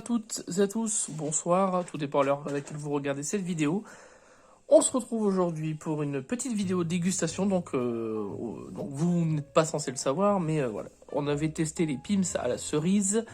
toutes et à tous, bonsoir, tout dépend de l'heure à laquelle vous regardez cette vidéo. On se retrouve aujourd'hui pour une petite vidéo dégustation, donc vous n'êtes pas censé le savoir, mais voilà. On avait testé les Pim's à la cerise,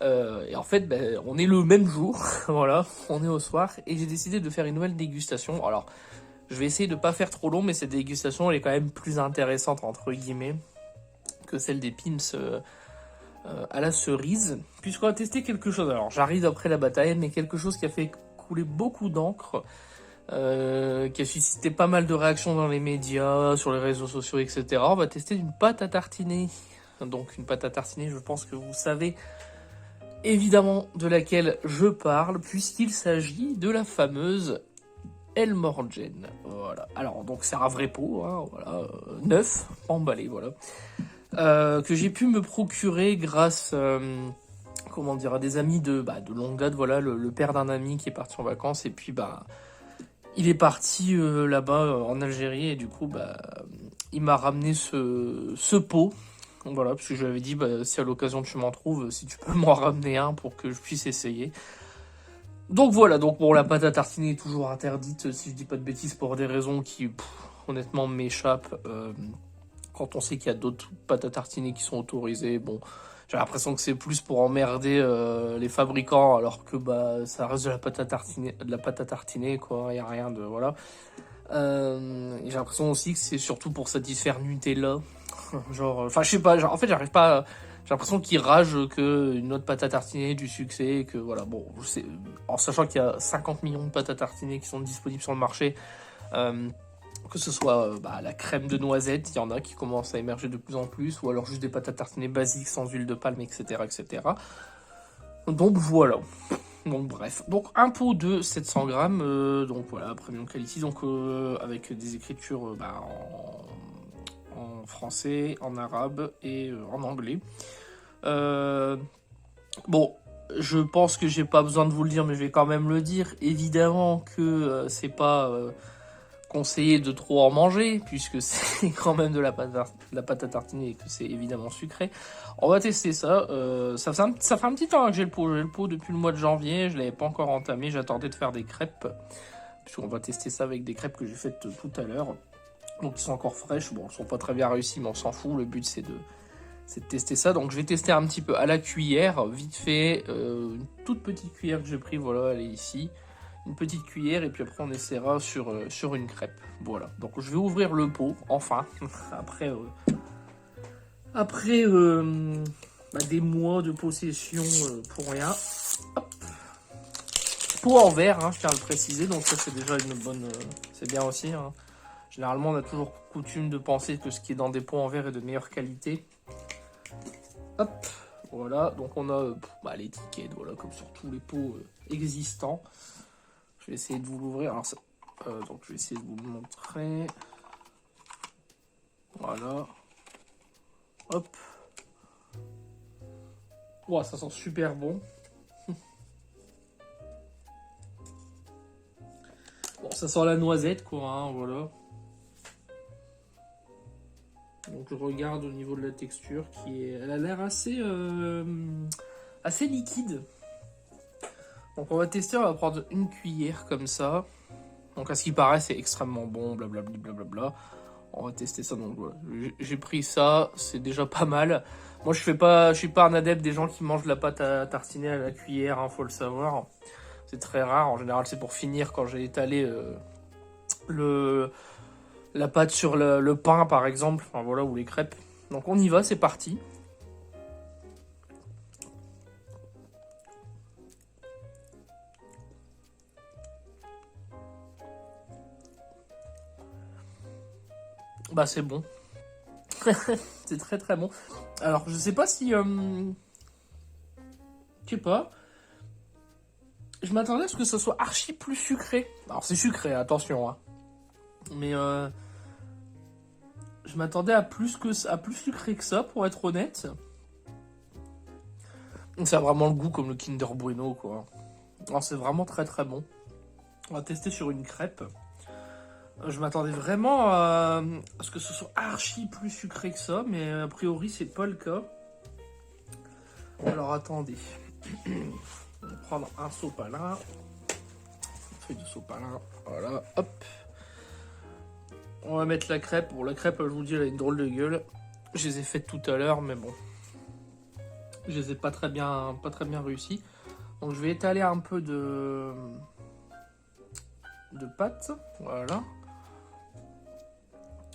et en fait, on est le même jour, voilà, on est au soir, et j'ai décidé de faire une nouvelle dégustation. Alors, je vais essayer de pas faire trop long, mais cette dégustation, elle est quand même plus intéressante, entre guillemets, que celle des Pim's à la cerise, puisqu'on a testé quelque chose. Alors j'arrive après la bataille, mais quelque chose qui a fait couler beaucoup d'encre, qui a suscité pas mal de réactions dans les médias, sur les réseaux sociaux, etc. On va tester une pâte à tartiner. Donc une pâte à tartiner, je pense que vous savez évidemment de laquelle je parle, puisqu'il s'agit de la fameuse El Morgen. Voilà. Alors donc c'est un vrai pot, hein, voilà, neuf, emballé, voilà. Que j'ai pu me procurer grâce comment dire, à des amis de longue date, voilà, le père d'un ami qui est parti en vacances, et puis il est parti là-bas en Algérie, et du coup il m'a ramené ce pot, voilà, parce que je lui avais dit si à l'occasion tu m'en trouves, si tu peux m'en ramener un pour que je puisse essayer. Donc voilà, donc bon, la pâte à tartiner est toujours interdite, si je dis pas de bêtises, pour des raisons qui honnêtement m'échappent. Quand on sait qu'il y a d'autres pâtes à tartiner qui sont autorisées, bon, j'ai l'impression que c'est plus pour emmerder les fabricants, alors que ça reste de la pâte à tartiner, quoi. Il y a rien de voilà. J'ai l'impression aussi que c'est surtout pour satisfaire Nutella, genre, enfin je sais pas, en fait j'arrive pas. J'ai l'impression qu'ils ragent que une autre pâte à tartiner ait du succès, et que voilà, bon, en sachant qu'il y a 50 millions de pâtes à tartiner qui sont disponibles sur le marché. Que ce soit la crème de noisette, il y en a qui commencent à émerger de plus en plus, ou alors juste des pâtes à tartiner basiques sans huile de palme, etc. etc. Donc voilà. Donc bref. Donc un pot de 700 grammes, donc voilà, premium quality, donc avec des écritures en français, en arabe et en anglais. Bon, je pense que j'ai pas besoin de vous le dire, mais je vais quand même le dire. Évidemment que c'est pas conseillé de trop en manger, puisque c'est quand même de la pâte à tartiner et que c'est évidemment sucré. On va tester ça. Ça fait un petit temps que j'ai le pot. J'ai le pot depuis le mois de janvier. Je l'avais pas encore entamé. J'attendais de faire des crêpes, puisqu'on va tester ça avec des crêpes que j'ai faites tout à l'heure. Donc ils sont encore fraîches. Bon, elles sont pas très bien réussies, mais on s'en fout. Le but c'est de tester ça. Donc je vais tester un petit peu à la cuillère, vite fait. Une toute petite cuillère que j'ai pris, voilà, elle est ici. Une petite cuillère, et puis après on essaiera sur une crêpe. Voilà, donc je vais ouvrir le pot, enfin, après des mois de possession pour rien. Hop. Pot en verre, hein, je tiens à le préciser, donc ça c'est déjà une bonne... c'est bien aussi. Hein. Généralement on a toujours coutume de penser que ce qui est dans des pots en verre est de meilleure qualité. Hop, voilà, donc on a l'étiquette, voilà, comme sur tous les pots existants. Je vais essayer de vous l'ouvrir. Alors donc je vais essayer de vous le montrer. Voilà. Hop. Wow, ça sent super bon. Bon, ça sent la noisette, quoi, hein, voilà. Donc je regarde au niveau de la texture elle a l'air assez liquide. Donc on va tester, on va prendre une cuillère comme ça. Donc à ce qui paraît c'est extrêmement bon, blablabla, blablabla. On va tester ça, donc voilà. J'ai pris ça, c'est déjà pas mal. Moi je suis pas un adepte des gens qui mangent de la pâte à tartiner à la cuillère, hein, faut le savoir. C'est très rare, en général c'est pour finir quand j'ai étalé la pâte sur le pain par exemple, enfin voilà, ou les crêpes. Donc on y va, c'est parti. C'est bon. C'est très très bon. Alors je sais pas si... je sais pas. Je m'attendais à ce que ce soit archi plus sucré. Alors c'est sucré, attention. Hein. Mais je m'attendais à plus sucré que ça, pour être honnête. Ça a vraiment le goût comme le Kinder Bueno, quoi. Alors c'est vraiment très très bon. On va tester sur une crêpe. Je m'attendais vraiment à ce que ce soit archi plus sucré que ça, mais a priori c'est pas le cas. Alors attendez. prendre un sopalin. Feuille de sopalin, voilà, hop. On va mettre la crêpe. Bon, la crêpe, je vous dis, elle a une drôle de gueule. Je les ai faites tout à l'heure, mais bon. Je les ai pas très bien réussi. Donc je vais étaler un peu de pâte, voilà.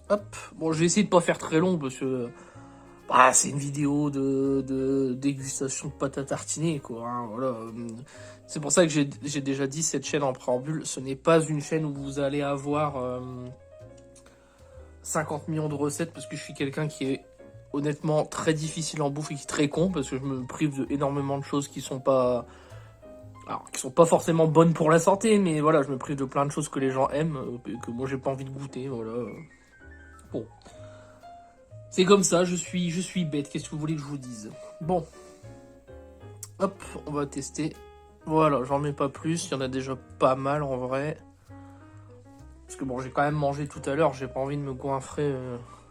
Hop, bon, je vais essayer de pas faire très long parce que c'est une vidéo de dégustation de pâte à tartiner, quoi. Hein, voilà. C'est pour ça que j'ai déjà dit cette chaîne en préambule, ce n'est pas une chaîne où vous allez avoir 50 millions de recettes, parce que je suis quelqu'un qui est honnêtement très difficile en bouffe et qui est très con, parce que je me prive énormément de choses qui sont pas... Alors, qui sont pas forcément bonnes pour la santé, mais voilà, je me prive de plein de choses que les gens aiment, que moi j'ai pas envie de goûter, voilà. Bon. C'est comme ça, je suis bête, qu'est-ce que vous voulez que je vous dise? Bon. Hop, on va tester. Voilà, j'en mets pas plus, il y en a déjà pas mal en vrai. Parce que bon, j'ai quand même mangé tout à l'heure, j'ai pas envie de me goinfrer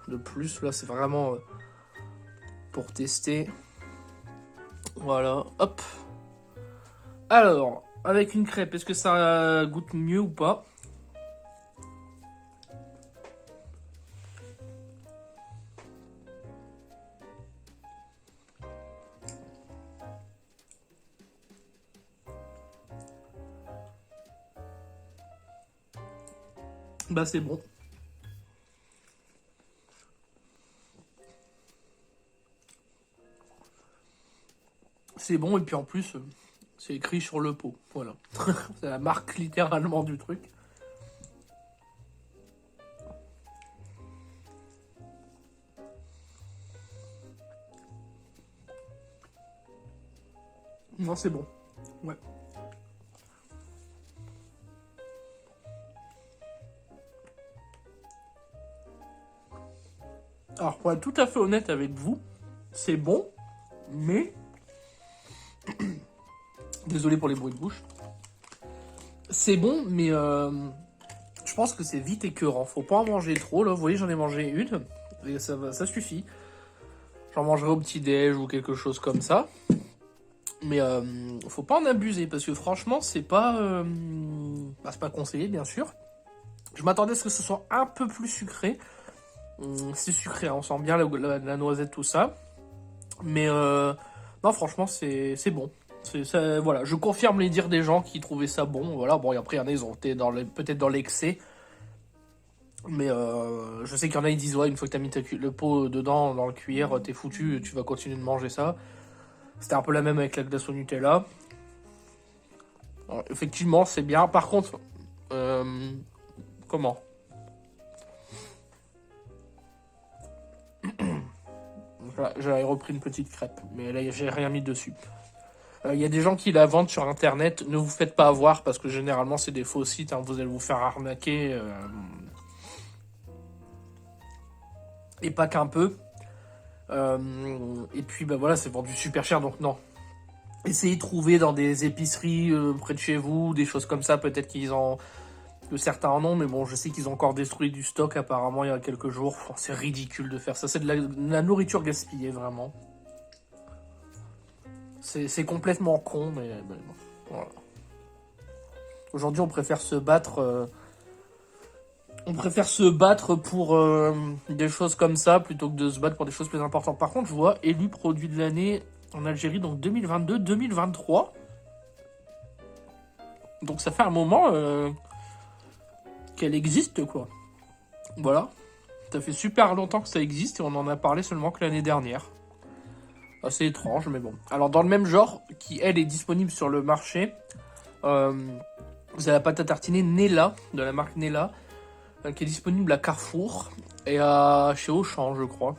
de plus. Là, c'est vraiment pour tester. Voilà, hop. Alors, avec une crêpe, est-ce que ça goûte mieux ou pas? Bah c'est bon. C'est bon, et puis en plus, c'est écrit sur le pot. Voilà. C'est la marque littéralement du truc. Non, c'est bon. Ouais. Alors, pour être tout à fait honnête avec vous, c'est bon, mais... Désolé pour les bruits de bouche. C'est bon, mais je pense que c'est vite écœurant. Faut pas en manger trop, là. Vous voyez, j'en ai mangé une, et ça suffit. J'en mangerai au petit-déj ou quelque chose comme ça. Mais faut pas en abuser, parce que franchement, c'est pas conseillé, bien sûr. Je m'attendais à ce que ce soit un peu plus sucré. C'est sucré, hein, on sent bien la noisette, tout ça. Mais non, franchement, c'est bon. Voilà, je confirme les dires des gens qui trouvaient ça bon. Voilà, bon, et après, il y en a, ils ont été peut-être dans l'excès. Mais je sais qu'il y en a, ils disent, ouais, une fois que t'as mis le pot dedans, dans le cuillère, t'es foutu, tu vas continuer de manger ça. C'était un peu la même avec la glace au Nutella. Alors, effectivement, c'est bien. Par contre, comment? Voilà, j'avais repris une petite crêpe, mais là, j'ai rien mis dessus. Il y a des gens qui la vendent sur internet, ne vous faites pas avoir, parce que généralement, c'est des faux sites, hein, vous allez vous faire arnaquer. Et pas qu'un peu. Et puis, bah voilà, c'est vendu super cher, donc non. Essayez de trouver dans des épiceries près de chez vous, des choses comme ça, peut-être que certains en ont, mais bon, je sais qu'ils ont encore détruit du stock apparemment il y a quelques jours. C'est ridicule de faire ça, c'est de la nourriture gaspillée, vraiment. C'est complètement con, mais bon, voilà. Aujourd'hui, on préfère se battre... pour des choses comme ça, plutôt que de se battre pour des choses plus importantes. Par contre, je vois élu produit de l'année en Algérie, donc 2022-2023. Donc ça fait un moment qu'elle existe, quoi. Voilà. Ça fait super longtemps que ça existe et on en a parlé seulement que l'année dernière. Assez étrange, mais bon. Alors, dans le même genre, qui, elle, est disponible sur le marché, vous avez la pâte à tartiner Nella, de la marque Nella, qui est disponible à Carrefour et chez Auchan, je crois.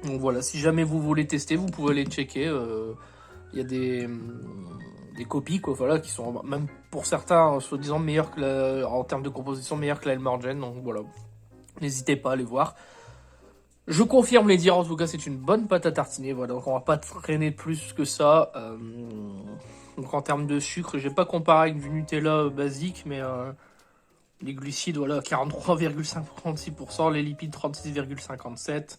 Donc voilà, si jamais vous voulez tester, vous pouvez aller checker. Il y a des copies, quoi, voilà, qui sont même pour certains, soi-disant, meilleures que en termes de composition, meilleures que la Elmergen. Donc voilà, n'hésitez pas à aller voir. Je confirme les dires, en tout cas, c'est une bonne pâte à tartiner. Voilà, donc on va pas traîner plus que ça. Donc en termes de sucre, j'ai pas comparé avec du Nutella basique, mais les glucides, voilà, 43,56%, les lipides 36,57%.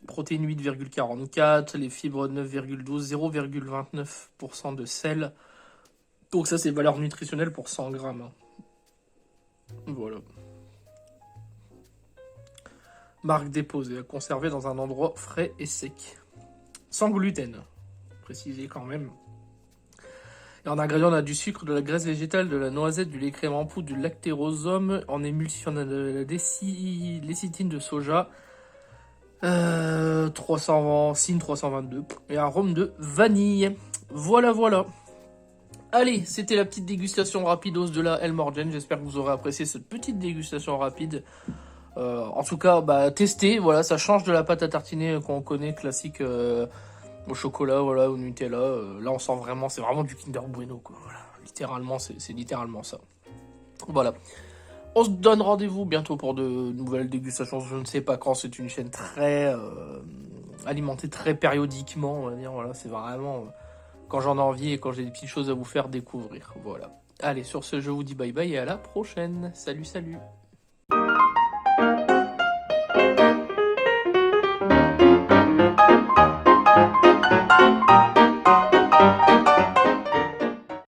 protéines 8,44, les fibres 9,12, 0,29% de sel. Donc ça, c'est valeur nutritionnelle pour 100 grammes. Hein. Voilà. Marque déposée, à conserver dans un endroit frais et sec. Sans gluten, précisé quand même. Et en ingrédients, on a du sucre, de la graisse végétale, de la noisette, du lait crème en poudre, du lactérosome. En émulsion, on a de la lécithine de soja. 320, SIN 322. Et un rhum de vanille. Voilà, voilà. Allez, c'était la petite dégustation rapidos de la Elmorgen. J'espère que vous aurez apprécié cette petite dégustation rapide. En tout cas, bah, testez. Voilà, ça change de la pâte à tartiner qu'on connaît, classique au chocolat, voilà, au Nutella. Là, on sent vraiment, c'est vraiment du Kinder Bueno, quoi. Voilà, littéralement, c'est littéralement ça. Voilà. On se donne rendez-vous bientôt pour de nouvelles dégustations. Je ne sais pas quand. C'est une chaîne très alimentée très périodiquement, on va dire. Voilà, c'est vraiment quand j'en ai envie et quand j'ai des petites choses à vous faire découvrir. Voilà. Allez, sur ce, je vous dis bye bye et à la prochaine. Salut, salut.